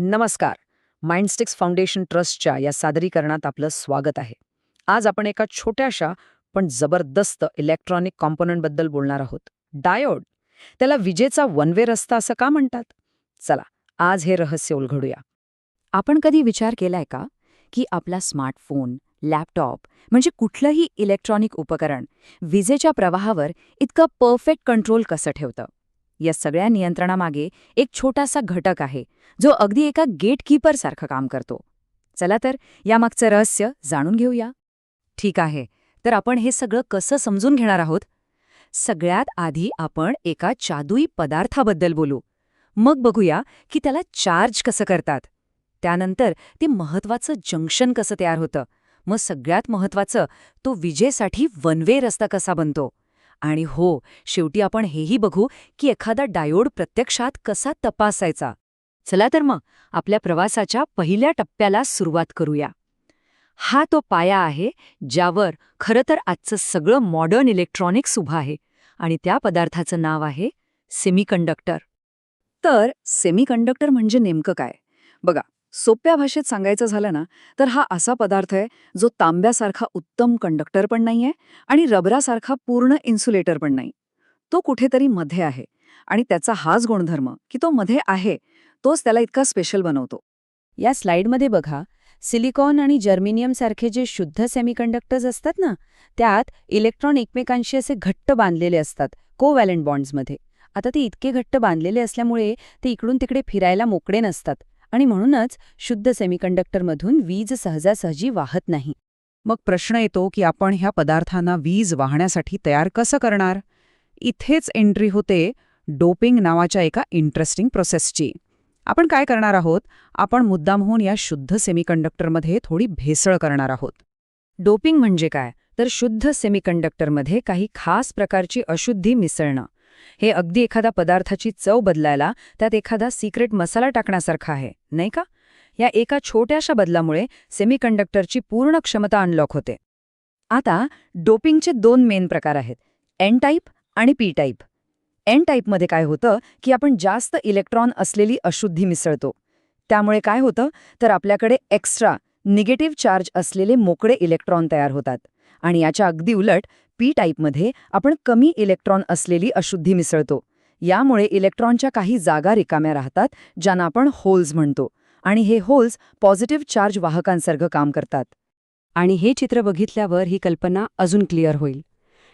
नमस्कार. माइंडस्टिक्स फाउंडेशन ट्रस्टच्या या सादरीकरणात आपलं स्वागत आहे. आज आपण एका छोट्याशा पण जबरदस्त इलेक्ट्रॉनिक कॉम्पोनंटबद्दल बोलणार आहोत. डायोड. त्याला विजेचा वन वे रस्ता असं का म्हणतात? चला, आज हे रहस्य उलगडूया. आपण कधी विचार केलाय का की आपला स्मार्टफोन, लॅपटॉप म्हणजे कुठलंही इलेक्ट्रॉनिक उपकरण विजेच्या प्रवाहावर इतकं परफेक्ट कंट्रोल कसं ठेवतं? या सगळ्या नियंत्रणामागे एक छोटासा घटक आहे जो अगदी एका गेटकीपरसारखं काम करतो. चला तर यामागचं रहस्य जाणून घेऊया. ठीक आहे, तर आपण हे सगळं कसं समजून घेणार आहोत? सगळ्यात आधी आपण एका जादुई पदार्थाबद्दल बोलू. मग बघूया की त्याला चार्ज कसं करतात. त्यानंतर ते महत्वाचं जंक्शन कसं तयार होतं. मग सगळ्यात महत्वाचं, तो विजेसाठी वन वे रस्ता कसा बनतो. आणि हो, शेवटी आपण हेही बघू की एखादा डायोड प्रत्यक्षात कसा तपासायचा. चला तर मग आपल्या प्रवासाच्या पहिल्या टप्प्याला सुरुवात करूया. हा तो पाया आहे ज्यावर खरं तर आजचं सगळं मॉडर्न इलेक्ट्रॉनिक्स उभं आहे, आणि त्या पदार्थाचं नाव आहे सेमीकंडक्टर. तर सेमीकंडक्टर म्हणजे नेमकं काय? बघा, सोप्या भाषेत सांगायचं झालं ना, तर हा असा पदार्थ आहे जो तांब्यासारखा उत्तम कंडक्टर पण नाहीये आणि रबरासारखा पूर्ण इन्सुलेटर पण नाही. तो कुठेतरी मध्ये आहे, आणि त्याचा हाच गुणधर्म की तो मध्ये आहे तोच त्याला इतका स्पेशल बनवतो. या स्लाइडमध्ये बघा, सिलिकॉन आणि जर्मेनियम सारखे जे शुद्ध सेमीकंडक्टर्स असतात ना, त्यात इलेक्ट्रॉन एकमेकांशी असे घट्ट बांधलेले असतात कोव्हॅलंट बॉन्ड्समध्ये. आता ते इतके घट्ट बांधलेले असल्यामुळे ते इकडून तिकडे फिरायला मोकळे नसतात, आणि म्हणूनच शुद्ध सेमीकंडक्टरमधून वीज सहजासहजी वाहत नाही. मग प्रश्न येतो की आपण ह्या पदार्थांना वीज वाहण्यासाठी तयार कसं करणार? इथेच एंट्री होते डोपिंग नावाच्या एका इंटरेस्टिंग प्रोसेसची. आपण काय करणार आहोत? आपण मुद्दामहून या शुद्ध सेमीकंडक्टरमध्ये थोडी भेसळ करणार आहोत. डोपिंग म्हणजे काय? तर शुद्ध सेमीकंडक्टरमध्ये काही खास प्रकारची अशुद्धी मिसळणं. हे अगदी एखादा पदार्थाची चव बदलायला त्यात एखादा सिक्रेट मसाला टाकण्यासारखा आहे, नाही का? या एका छोट्याशा बदलामुळे सेमीकंडक्टरची पूर्ण क्षमता अनलॉक होते. आता डोपिंगचे दोन मेन प्रकार आहेत, एन टाईप आणि पी टाईप. एन टाईपमध्ये काय होतं की आपण जास्त इलेक्ट्रॉन असलेली अशुद्धी मिसळतो. त्यामुळे काय होतं तर आपल्याकडे एक्स्ट्रा निगेटिव्ह चार्ज असलेले मोकळे इलेक्ट्रॉन तयार होतात. आणि याच्या अगदी उलट पी टाईपमध्ये आपण कमी इलेक्ट्रॉन असलेली अशुद्धी मिसळतो. यामुळे इलेक्ट्रॉनच्या काही जागा रिकाम्या राहतात, ज्यांना आपण होल्स म्हणतो, आणि हे होल्स पॉझिटिव्ह चार्ज वाहकांसारखं काम करतात. आणि हे चित्र बघितल्यावर ही कल्पना अजून क्लिअर होईल.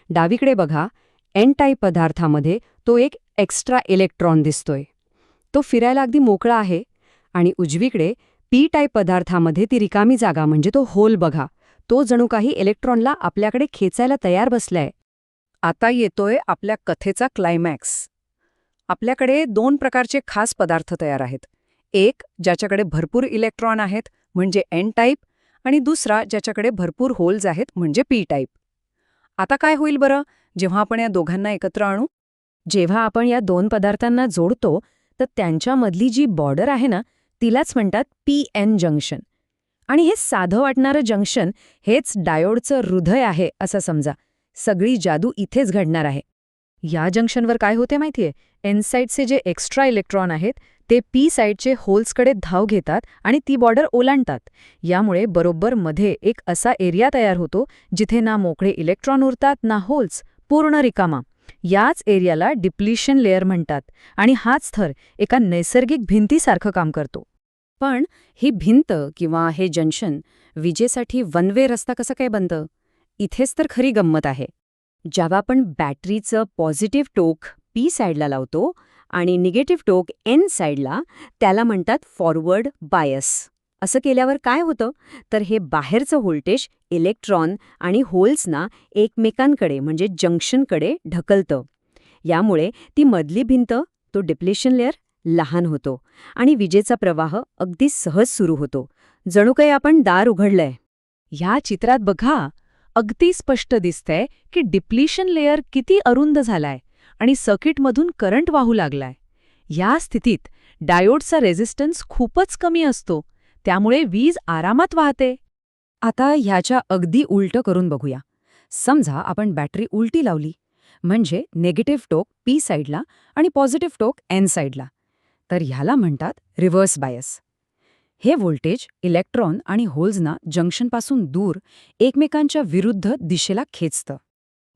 डावीकडे बघा, एन टाईप पदार्थामध्ये तो एक एक्स्ट्रा इलेक्ट्रॉन दिसतोय. तो फिरायला अगदी मोकळा आहे. आणि उजवीकडे पी टाईप पदार्थामध्ये ती रिकामी जागा म्हणजे तो होल बघा. तो जणू काही इलेक्ट्रॉनला आपल्याकडे खेचायला तयार बसलाय. आता येतोय आपल्या कथेचा क्लायमॅक्स. आपल्याकडे दोन प्रकारचे खास पदार्थ तयार आहेत. एक ज्याच्याकडे भरपूर इलेक्ट्रॉन आहेत म्हणजे एन टाईप, आणि दुसरा ज्याच्याकडे भरपूर होल्स आहेत म्हणजे पी टाईप. आता काय होईल बरं जेव्हा आपण या दोघांना एकत्र आणू? जेव्हा आपण या दोन पदार्थांना जोडतो तर त्यांच्यामधली जी बॉर्डर आहे ना, तिलाच म्हणतात पी-एन जंक्शन. आणि हे साधं वाटणारं जंक्शन हेच डायोडचं हृदय आहे असं समजा. सगळी जादू इथेच घडणार आहे. या जंक्शनवर काय होते माहितीये? एन साईडचे जे एक्स्ट्रा इलेक्ट्रॉन आहेत ते पी साईडचे होल्सकडे धाव घेतात आणि ती बॉर्डर ओलांडतात. यामुळे बरोबर मध्ये एक असा एरिया तयार होतो जिथे ना मोकळे इलेक्ट्रॉन उरतात ना होल्स, पूर्ण रिकामा. याच एरियाला डिप्लिशन लेयर म्हणतात, आणि हाच थर एका नैसर्गिक भिंतीसारखं काम करतो. पण ही भिंत किंवा हे जंक्शन विजेसाठी वन वे रस्ता कसं काय बनतं? इथेच तर खरी गंमत आहे. जेव्हा आपण बॅटरीचं पॉझिटिव्ह टोक पी साईडला लावतो आणि निगेटिव्ह टोक एन साईडला, त्याला म्हणतात फॉरवर्ड बायस. असं केल्यावर काय होतं तर हे बाहेरचं व्होल्टेज इलेक्ट्रॉन आणि होल्सना एकमेकांकडे म्हणजे जंक्शनकडे ढकलतं. यामुळे ती मधली भिंत, तो डिप्लेशन लेयर, लहान होतो आणि विजेचा प्रवाह अगदी सहज सुरू होतो, जणू काही आपण दार उघडलंय. ह्या चित्रात बघा, अगदी स्पष्ट दिसतंय की डिप्लिशन लेयर किती अरुंद झालाय आणि सर्किटमधून करंट वाहू लागलाय. या स्थितीत डायोडचा रेझिस्टन्स खूपच कमी असतो, त्यामुळे वीज आरामात वाहते. आता ह्याच्या अगदी उलटं करून बघूया. समजा आपण बॅटरी उलटी लावली, म्हणजे निगेटिव्ह टोक पी साईडला आणि पॉझिटिव्ह टोक एन साईडला. तर ह्याला म्हणतात रिव्हर्स बायस. हे व्होल्टेज इलेक्ट्रॉन आणि होल्सना जंक्शनपासून दूर एकमेकांच्या विरुद्ध दिशेला खेचतं.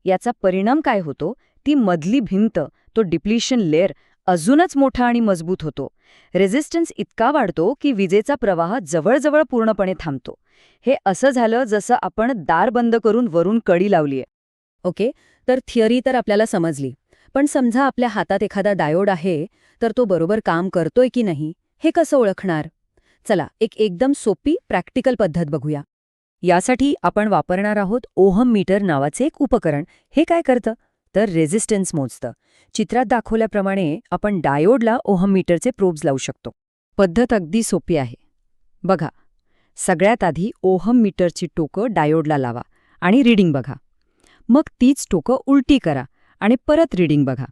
याचा परिणाम काय होतो? ती मधली भिंत, तो डिप्लिशन लेअर अजूनच मोठा आणि मजबूत होतो. रेझिस्टन्स इतका वाढतो की विजेचा प्रवाह जवळजवळ पूर्णपणे थांबतो. हे असं झालं जसं आपण दार बंद करून वरून कडी लावलीये. ओके, तर थिअरी तर आपल्याला समजली. पण समजा आपल्या हातात एखादा डायोड आहे, तर तो बरोबर काम करतोय की नाही हे कसं ओळखणार? चला, एक एकदम सोपी प्रॅक्टिकल पद्धत बघूया. यासाठी आपण वापरणार आहोत ओहम मीटर नावाचे एक उपकरण. हे काय करतं? तर रेझिस्टन्स मोजतं. चित्रात दाखवल्याप्रमाणे आपण डायोडला ओहम मीटरचे प्रोब्स लावू शकतो. पद्धत अगदी सोपी आहे. बघा, सगळ्यात आधी ओहम मीटरची टोकं डायोडला लावा आणि रीडिंग बघा. मग तीच टोकं उलटी करा आणि परत रीडिंग बघा.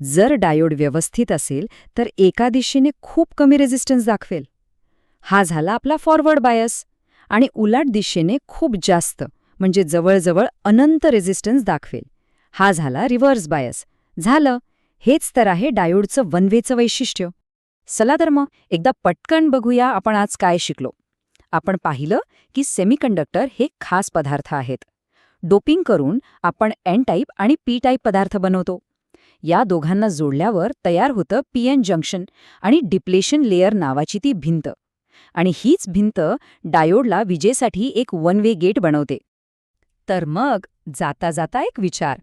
जर डायोड व्यवस्थित असेल तर एका दिशेने खूप कमी रेझिस्टन्स दाखवेल. हा झाला आपला फॉरवर्ड बायस. आणि उलट दिशेने खूप जास्त, म्हणजे जवळजवळ अनंत रेझिस्टन्स दाखवेल. हा झाला रिव्हर्स बायस. झालं. हेच तर आहे डायोडचं वन वेचं वैशिष्ट्य. चला तर मग एकदा पटकन बघूया आपण आज काय शिकलो. आपण पाहिलं की सेमीकंडक्टर हे खास पदार्थ आहेत. डोपिंग करून आपण एन टाईप आणि पी टाईप पदार्थ बनवतो. या दोघांना जोडल्यावर तयार होतं पीएन जंक्शन आणि डिप्लेशन लेयर नावाची ती भिंत. आणि हीच भिंत डायोडला विजेसाठी एक वन वे गेट बनवते. तर मग जाता जाता एक विचार.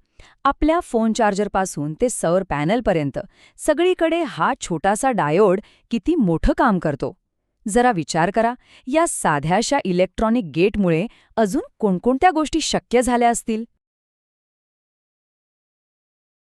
आपल्या फोन चार्जरपासून ते सौर पॅनलपर्यंत सगळीकडे हा छोटासा डायोड किती मोठं काम करतो. जरा विचार करा, या साध्याशा इलेक्ट्रॉनिक गेटमुळे अजून कोणकोणत्या गोष्टी शक्य झाल्या असतील.